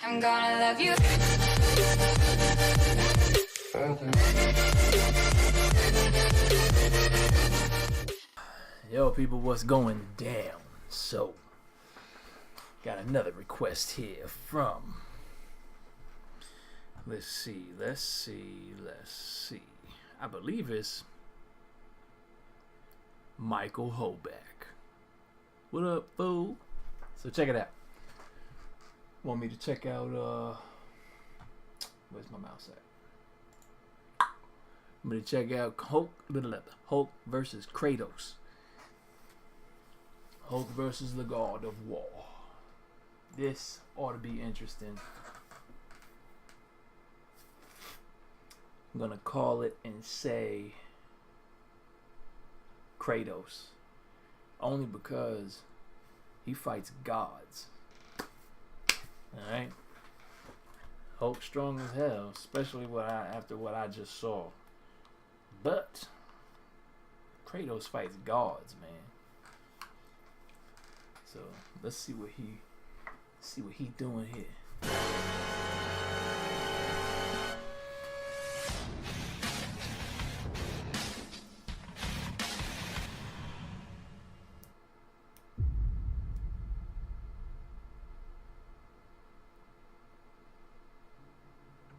I'm gonna love you. Yo, people, what's going down? So, got another request here from. Let's see. I believe it's Michael Hoback. What up, fool? So check it out. Want me to check out where's my mouse at? I'm gonna check out Hulk versus Kratos. Hulk versus the God of War. This ought to be interesting. I'm gonna call it and say Kratos. Only because he fights gods. Alright? Hulk strong as hell, especially after what I just saw. But Kratos fights gods, man. So let's see what he doing here.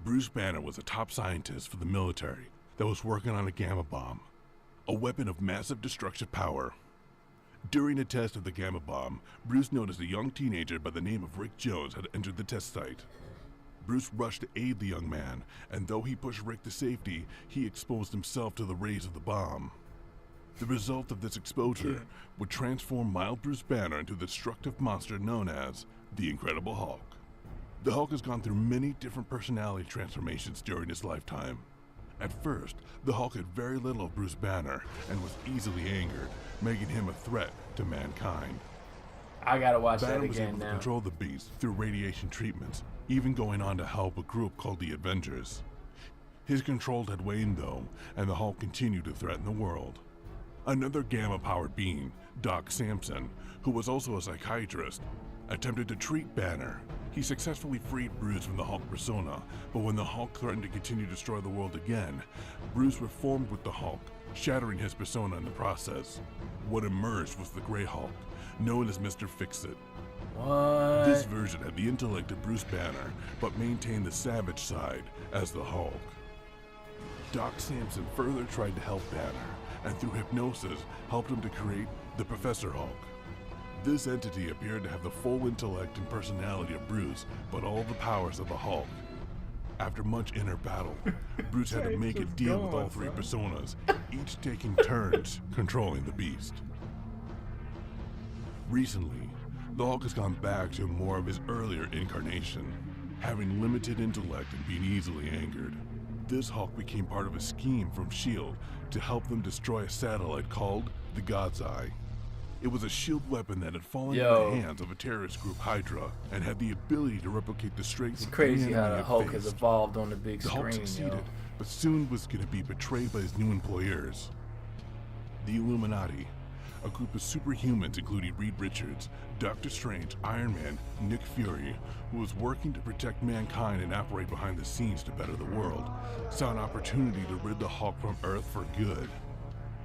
Bruce Banner was a top scientist for the military that was working on a gamma bomb, a weapon of massive destructive power. During a test of the gamma bomb, Bruce noticed a young teenager by the name of Rick Jones had entered the test site. Bruce rushed to aid the young man, and though he pushed Rick to safety, he exposed himself to the rays of the bomb. The result of this exposure would transform mild Bruce Banner into the destructive monster known as the Incredible Hulk. The Hulk has gone through many different personality transformations during his lifetime. At first, the Hulk had very little of Bruce Banner and was easily angered, making him a threat to mankind. I gotta watch Banner that was again able now. to control the beast through radiation treatments, even going on to help a group called the Avengers. His control had waned though, and the Hulk continued to threaten the world. Another gamma-powered being, Doc Samson, who was also a psychiatrist, attempted to treat Banner. He successfully freed Bruce from the Hulk persona, but when the Hulk threatened to continue to destroy the world again, Bruce reformed with the Hulk, shattering his persona in the process. What emerged was the Grey Hulk, known as Mr. Fix-It. What? This version had the intellect of Bruce Banner, but maintained the savage side as the Hulk. Doc Samson further tried to help Banner, and through hypnosis helped him to create the Professor Hulk. This entity appeared to have the full intellect and personality of Bruce, but all the powers of the Hulk. After much inner battle, Bruce had to make a deal with all three personas, each taking turns controlling the beast. Recently, the Hulk has gone back to more of his earlier incarnation, having limited intellect and being easily angered. This Hulk became part of a scheme from S.H.I.E.L.D. to help them destroy a satellite called the God's Eye. It was a shield weapon that had fallen into the hands of a terrorist group, Hydra, and had the ability to replicate the strength It's of crazy any how enemy the it Hulk has faced. evolved on the big The Hulk screen, succeeded, yo. but soon was going to be betrayed by his new employers, the Illuminati, a group of superhumans including Reed Richards, Doctor Strange, Iron Man, Nick Fury, who was working to protect mankind and operate behind the scenes to better the world, saw an opportunity to rid the Hulk from Earth for good.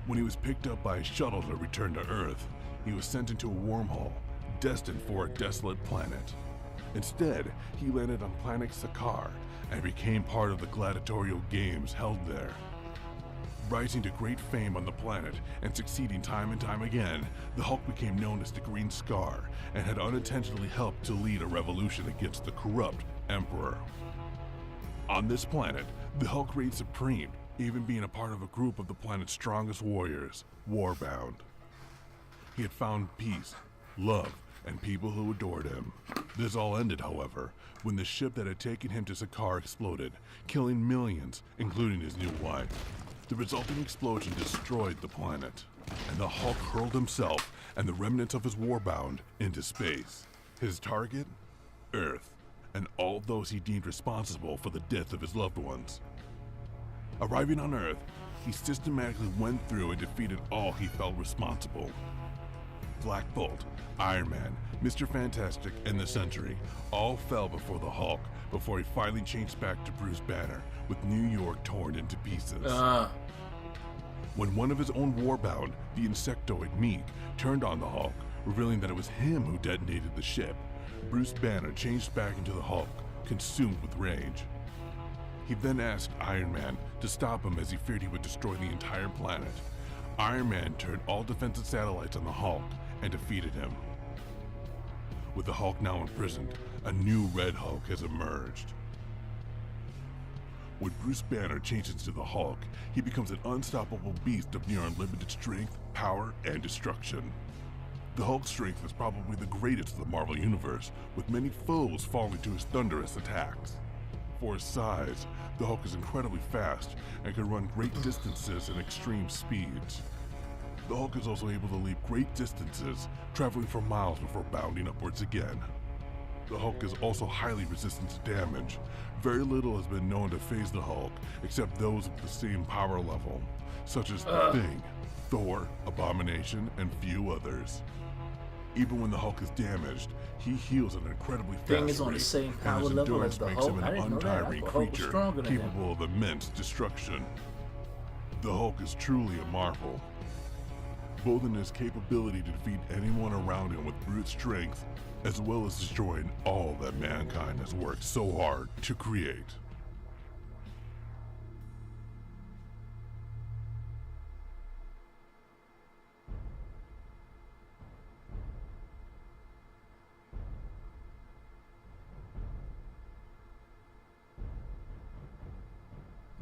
When he was picked up by a shuttle to return to Earth, he was sent into a wormhole, destined for a desolate planet. Instead, he landed on planet Sakaar and became part of the gladiatorial games held there. Rising to great fame on the planet and succeeding time and time again, the Hulk became known as the Green Scar and had unintentionally helped to lead a revolution against the corrupt Emperor. On this planet, the Hulk reigned supreme, even being a part of a group of the planet's strongest warriors, Warbound. He had found peace, love, and people who adored him. This all ended, however, when the ship that had taken him to Sakaar exploded, killing millions, including his new wife. The resulting explosion destroyed the planet, and the Hulk hurled himself and the remnants of his Warbound into space. His target? Earth, and all those he deemed responsible for the death of his loved ones. Arriving on Earth, he systematically went through and defeated all he felt responsible. Black Bolt, Iron Man, Mr. Fantastic, and the Sentry all fell before the Hulk before he finally changed back to Bruce Banner with New York torn into pieces. When one of his own Warbound, the insectoid Meek, turned on the Hulk, revealing that it was him who detonated the ship, Bruce Banner changed back into the Hulk, consumed with rage. He then asked Iron Man to stop him as he feared he would destroy the entire planet. Iron Man turned all defensive satellites on the Hulk and defeated him. With the Hulk now imprisoned, a new Red Hulk has emerged. When Bruce Banner changes to the Hulk, he becomes an unstoppable beast of near unlimited strength, power, and destruction. The Hulk's strength is probably the greatest of the Marvel Universe, with many foes falling to his thunderous attacks. For his size, the Hulk is incredibly fast and can run great distances and extreme speeds. The Hulk is also able to leap great distances, traveling for miles before bounding upwards again. The Hulk is also highly resistant to damage. Very little has been known to phase the Hulk, except those with the same power level, such as the Thing, Thor, Abomination, and few others. Even when the Hulk is damaged, he heals at an incredibly fast Thing is on rate, the same and power his level endurance as the makes Hulk. him I an didn't know that. I untiring thought Hulk was creature stronger than him. capable of immense destruction. The Hulk is truly a marvel, both in his capability to defeat anyone around him with brute strength, as well as destroying all that mankind has worked so hard to create.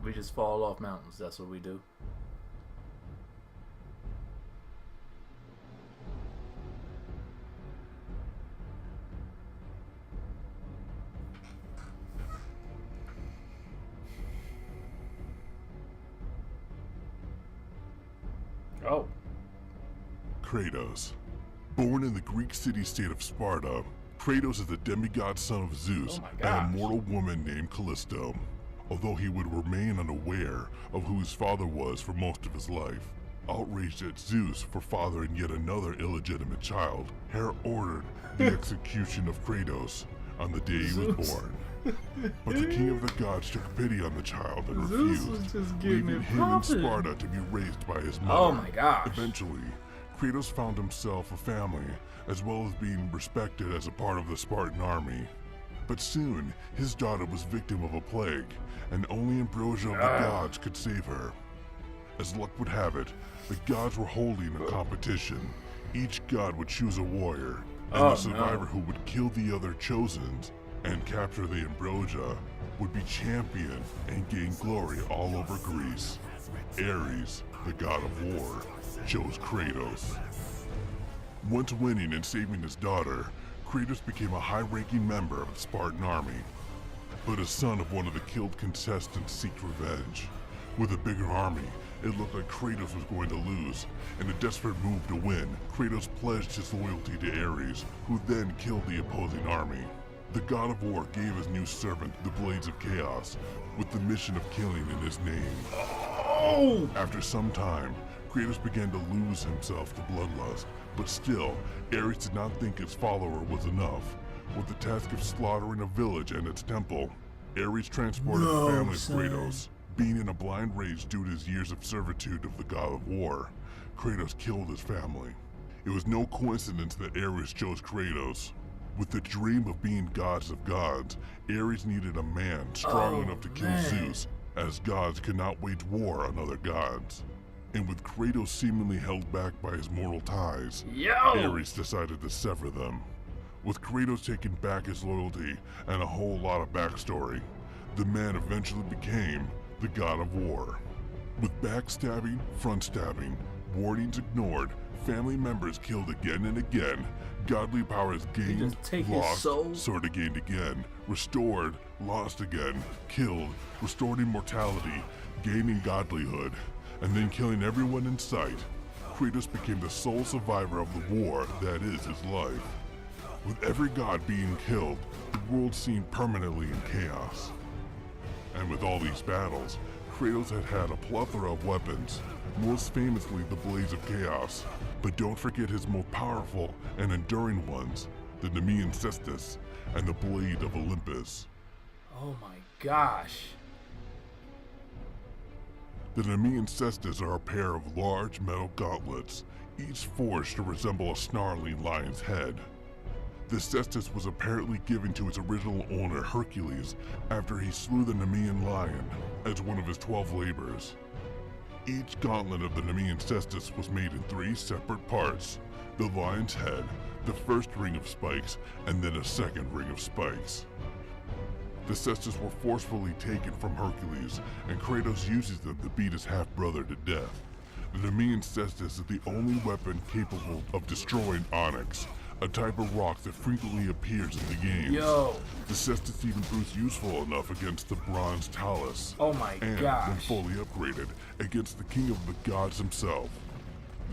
We just fall off mountains. That's what we do. Oh. Kratos. Born in the Greek city-state of Sparta, Kratos is the demigod son of Zeus and a mortal woman named Callisto. Although he would remain unaware of who his father was for most of his life. Outraged at Zeus for fathering yet another illegitimate child, Hera ordered the execution of Kratos on the day he was born. But the king of the gods took pity on the child and refused, leaving him in Sparta to be raised by his mother. Oh my gosh. Eventually, Kratos found himself a family, as well as being respected as a part of the Spartan army. But soon, his daughter was victim of a plague, and only Ambrosia of the gods could save her. As luck would have it, the gods were holding a competition. Each god would choose a warrior, and the survivor who would kill the other chosens and capture the Ambrosia would be champion and gain glory all over Greece. Ares, the god of war, chose Kratos. Once winning and saving his daughter, Kratos became a high-ranking member of the Spartan army. But as son of one of the killed contestants seeked revenge. With a bigger army, it looked like Kratos was going to lose. In a desperate move to win, Kratos pledged his loyalty to Ares, who then killed the opposing army. The god of war gave his new servant the Blades of Chaos, with the mission of killing in his name. After some time, Kratos began to lose himself to bloodlust, but still, Ares did not think his follower was enough. With the task of slaughtering a village and its temple, Ares transported the family of Kratos. Being in a blind rage due to his years of servitude of the god of war, Kratos killed his family. It was no coincidence that Ares chose Kratos. With the dream of being gods of gods, Ares needed a man strong enough to kill Zeus, as gods could not wage war on other gods. And with Kratos seemingly held back by his mortal ties, Ares decided to sever them. With Kratos taking back his loyalty and a whole lot of backstory, the man eventually became the god of war. With backstabbing, front stabbing, warnings ignored, family members killed again and again, godly power is gained, lost, sort of gained again, restored, lost again, killed, restored immortality, gaining godlyhood, and then killing everyone in sight. Kratos became the sole survivor of the war that is his life. With every god being killed, the world seemed permanently in chaos. And with all these battles, Kratos had a plethora of weapons, most famously the Blades of Chaos, But don't forget his most powerful and enduring ones, the Nemean Cestus and the Blade of Olympus. Oh my gosh. The Nemean Cestus are a pair of large metal gauntlets, each forged to resemble a snarling lion's head. The cestus was apparently given to its original owner Hercules after he slew the Nemean lion as one of his 12 labors. Each gauntlet of the Nemean cestus was made in 3 separate parts: the lion's head, the first ring of spikes, and then a second ring of spikes. The cestus were forcefully taken from Hercules, and Kratos uses them to beat his half-brother to death. The Nemean cestus is the only weapon capable of destroying onyx, a type of rock that frequently appears in the game. Yo. The cestus even proves useful enough against the bronze talus. Oh my and, gosh. when fully upgraded, against the king of the gods himself,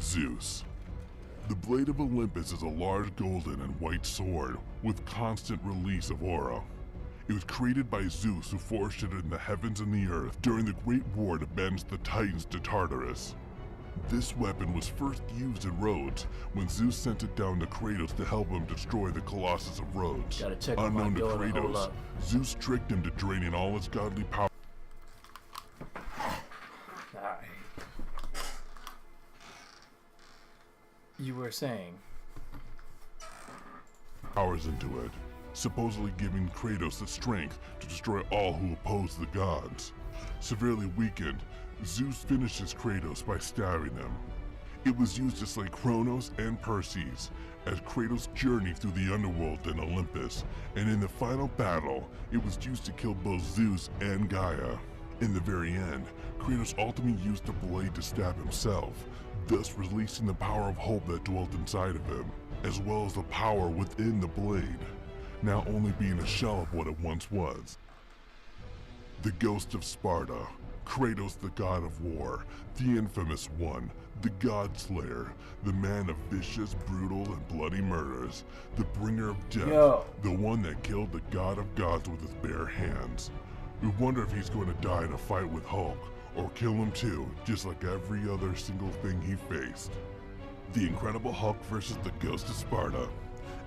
Zeus. The Blade of Olympus is a large golden and white sword with constant release of aura. It was created by Zeus, who forged it in the heavens and the earth during the Great War to bend the Titans to Tartarus. This weapon was first used in Rhodes when Zeus sent it down to Kratos to help him destroy the Colossus of Rhodes. Gotta check on my Unknown to daughter. Hold Kratos, up. Zeus tricked him to draining all his godly power. Alright. You were saying? Powers into it, supposedly giving Kratos the strength to destroy all who oppose the gods. Severely weakened, Zeus finishes Kratos by stabbing them. It was used to slay Kronos and Perseus as Kratos journeyed through the underworld and Olympus, and in the final battle, it was used to kill both Zeus and Gaia. In the very end, Kratos ultimately used the blade to stab himself, thus releasing the power of hope that dwelt inside of him, as well as the power within the blade, now only being a shell of what it once was. The Ghost of Sparta, Kratos the god of war, the infamous one, the God Slayer, the man of vicious, brutal, and bloody murders, the bringer of death, Yo. the one that killed the god of gods with his bare hands. We wonder if he's going to die in a fight with Hulk, or kill him too, just like every other single thing he faced. The Incredible Hulk versus the Ghost of Sparta.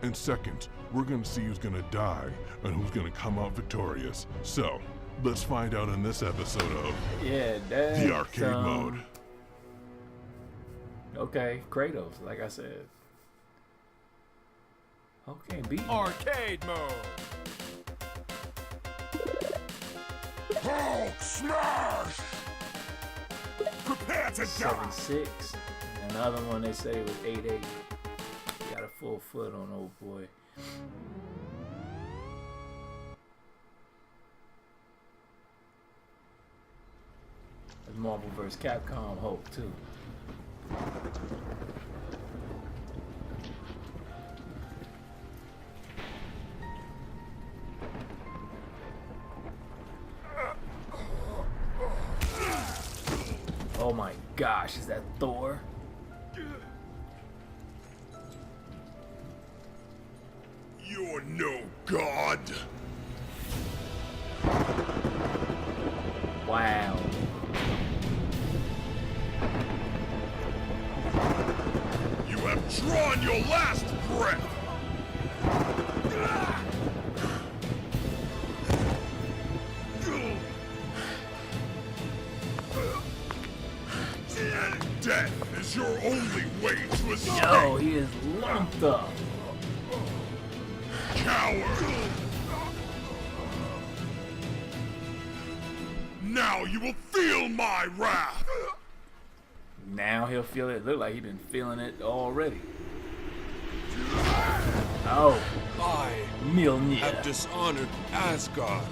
And second, we're going to see who's going to die and who's going to come out victorious. So, let's find out in this episode of the arcade mode. Okay, Kratos, like I said. Okay, beat. Arcade mode. Hulk smash! Prepare to 7-6. Another one they say was 8-8. Got a full foot on old boy. That's Marvel vs. Capcom Hulk too. Oh my gosh, is that Thor? You're no god! Wow. You have drawn your last breath! And death is your only way to escape! Yo, he is lumped up. Coward! Now you will feel my wrath! Now he'll feel it. Look like he's been feeling it already. Oh, I Mjolnir. have dishonored Asgard.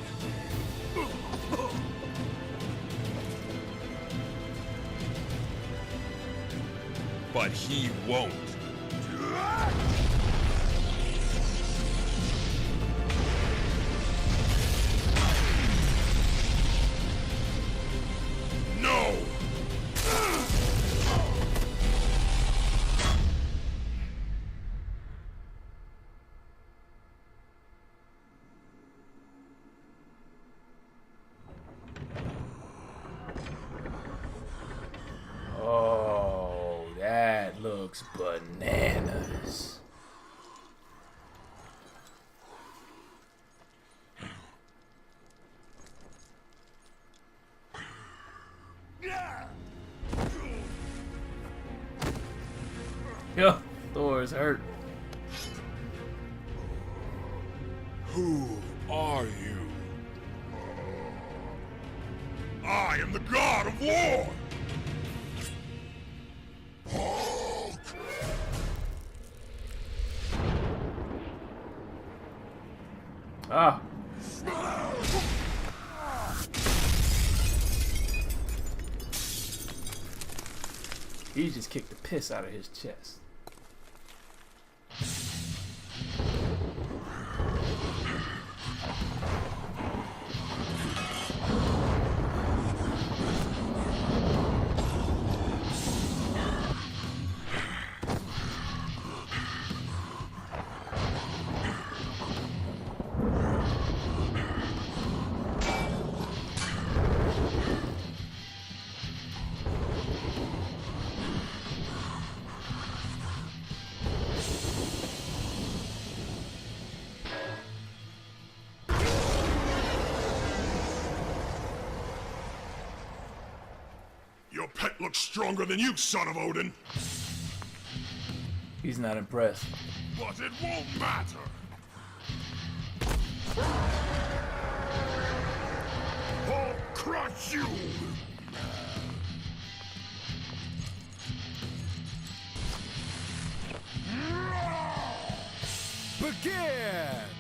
But he won't. No! Oh, that looks butt. Thor is hurt. Who are you? I am the god of war! Ah. He just kicked the piss out of his chest. Your pet looks stronger than you, son of Odin! He's not impressed. But it won't matter! I'll crush you! Begin!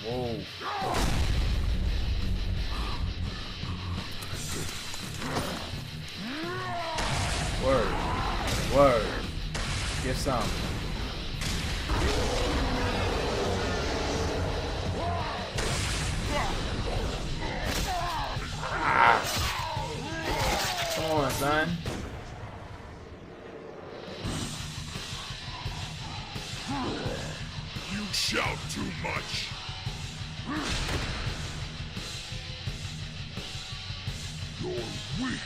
Whoa. Word. Word. Get some. Ah. Come on, son. You shout too much! You're weak!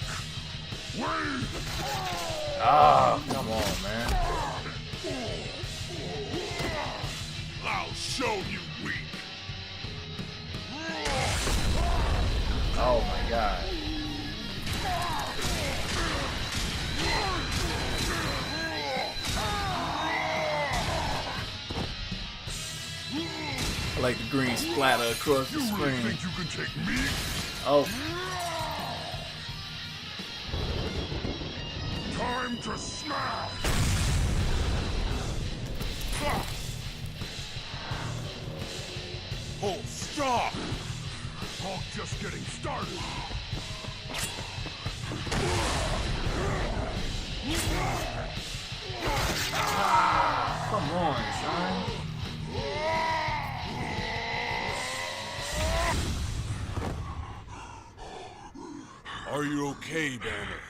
Wait! Ah, come on, man. I'll show you weak! Oh my god. I like the green splatter across the You really screen. think you can take me? Oh, Time to smash! Oh, stop! Hulk just getting started. come on, son. Are you okay, Banner?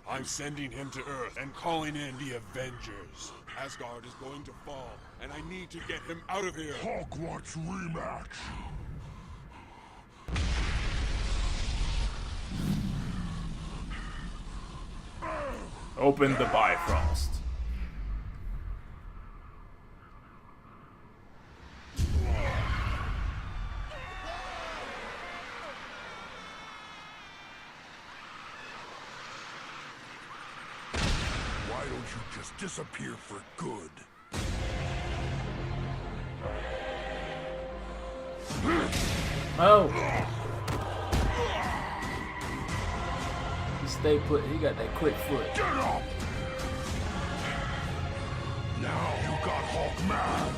I'm sending him to Earth and calling in the Avengers. Asgard is going to fall, and I need to get him out of here. Hulk wants rematch. Open the Bifrost. Why don't you just disappear for good? Oh. He stay put. He got that quick foot. Get up! Now you got Hulk mad.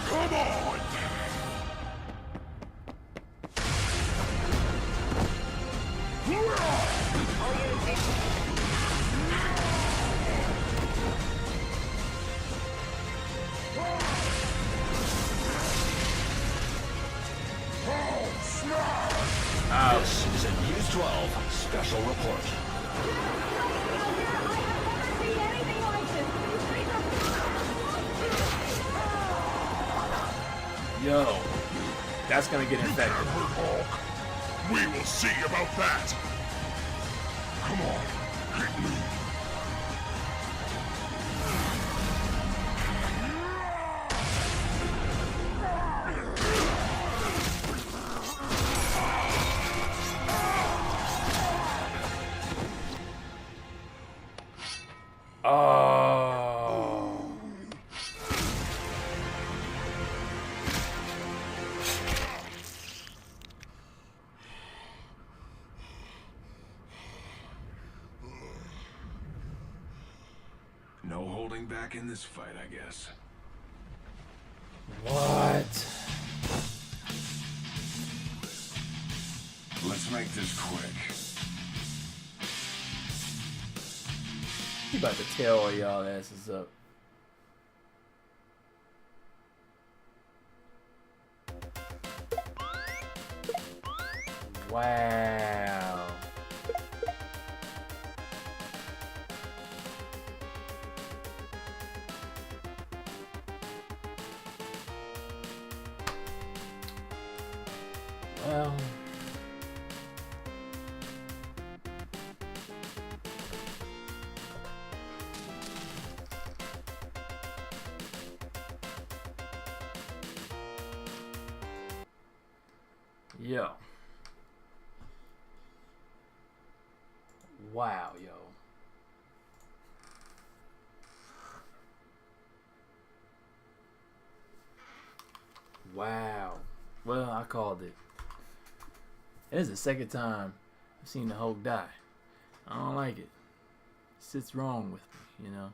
Come on! This is a News 12 special report. Yo, that's gonna get infected. Hulk. We will see about that. Come on, hit me. holding back in this fight, I guess. What? Let's make this quick. He about to tear all y'all asses up. Wow. Well, yo. Wow, yo. Wow. Well, I called it. This is the second time I've seen the Hulk die. I don't like it. Sits wrong with me, you know.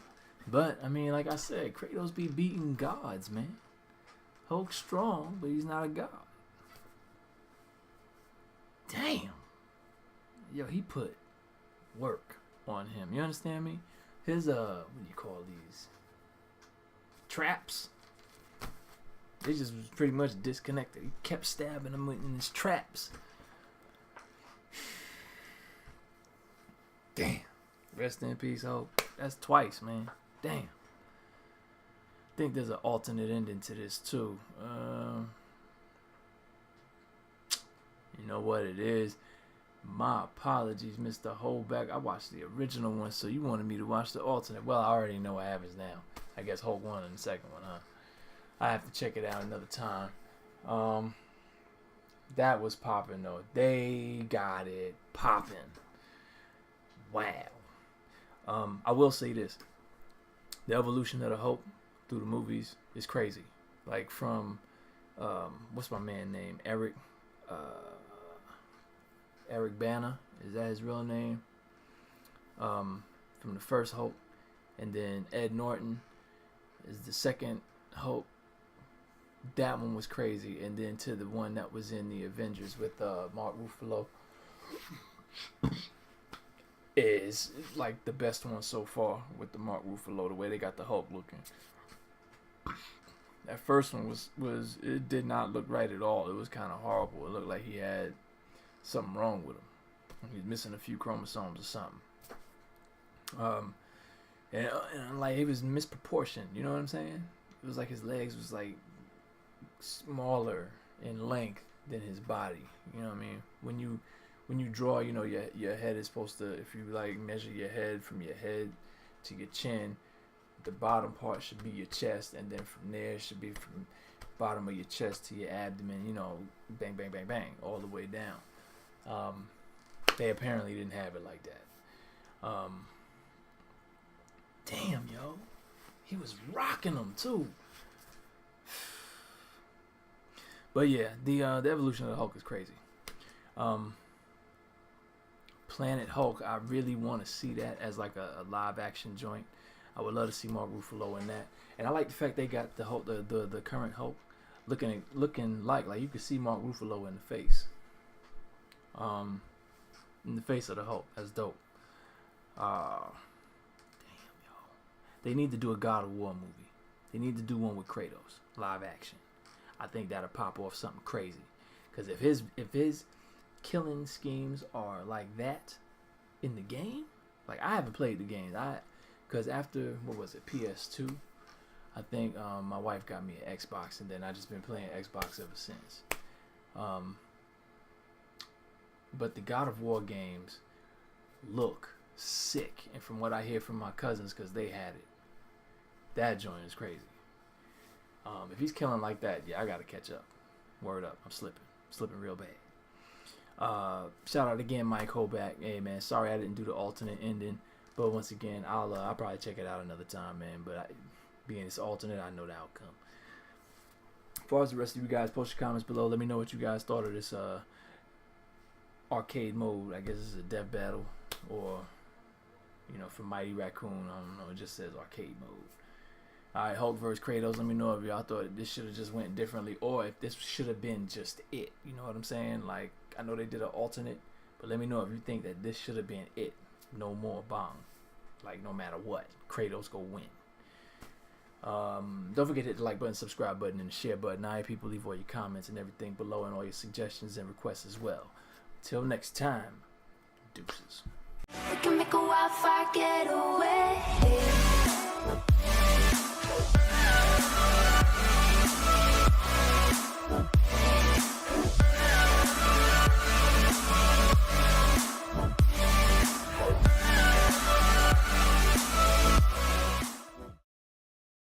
But, I mean, like I said, Kratos be beating gods, man. Hulk's strong, but he's not a god. Damn. Yo, he put work on him. You understand me? His, what do you call these? Traps. They just was pretty much disconnected. He kept stabbing him in his traps. Damn. Rest in peace, Hulk. That's twice, man. Damn. I think there's an alternate ending to this, too. You know what it is? My apologies, Mr. Holdback. I watched the original one, so you wanted me to watch the alternate. Well, I already know what happens now. I guess Hulk won in the second one, huh? I have to check it out another time. That was popping, though. They got it popping. Wow. I will say this. The evolution of the Hulk through the movies is crazy. Like from, what's my man name? Eric Bana. Is that his real name? From the first Hulk. And then Ed Norton is the second Hulk. That one was crazy. And then to the one that was in the Avengers with Mark Ruffalo is like the best one so far with the Mark Ruffalo, the way they got the Hulk looking. That first one was it did not look right at all. It was kind of horrible. It looked like he had something wrong with him. He was missing a few chromosomes or something. And like, it was misproportioned. You know what I'm saying? It was like his legs was like smaller in length than his body. You know what I mean? When you draw, you know, your head is supposed to, if you like measure your head from your head to your chin, the bottom part should be your chest, and then from there it should be from bottom of your chest to your abdomen, you know, bang, bang, bang, bang, all the way down. They apparently didn't have it like that. Damn, yo. He was rocking them, too. But yeah, the evolution of the Hulk is crazy. Planet Hulk, I really want to see that as like a live action joint. I would love to see Mark Ruffalo in that. And I like the fact they got the Hulk, the current Hulk looking like you could see Mark Ruffalo in the face. In the face of the Hulk. That's dope. Damn, yo. They need to do a God of War movie. They need to do one with Kratos, live action. I think that'll pop off something crazy. Because if his killing schemes are like that in the game, like, I haven't played the game. Because after, what was it, PS2, I think my wife got me an Xbox, and then I just been playing Xbox ever since. But the God of War games look sick, and from what I hear from my cousins, because they had it, that joint is crazy. If he's killing like that, yeah, I gotta catch up. Word up, I'm slipping real bad. Shout out again, Mike Hoback. Hey man, sorry I didn't do the alternate ending, but once again, I'll probably check it out another time, man. But being it's alternate, I know the outcome. As far as the rest of you guys, post your comments below. Let me know what you guys thought of this arcade mode. I guess this is a death battle, or You know, from Mighty Raccoon, I don't know, it just says arcade mode. Alright, Hulk vs. Kratos, let me know if y'all thought this should have just went differently, or if this should have been just it. You know what I'm saying? Like, I know they did an alternate, but let me know if you think that this should have been it. No more bong. Like, no matter what, Kratos go win. Don't forget to hit the like button, subscribe button, and the share button. All right, people, leave all your comments and everything below, and all your suggestions and requests as well. Till next time, deuces. We can make a wildfire get away.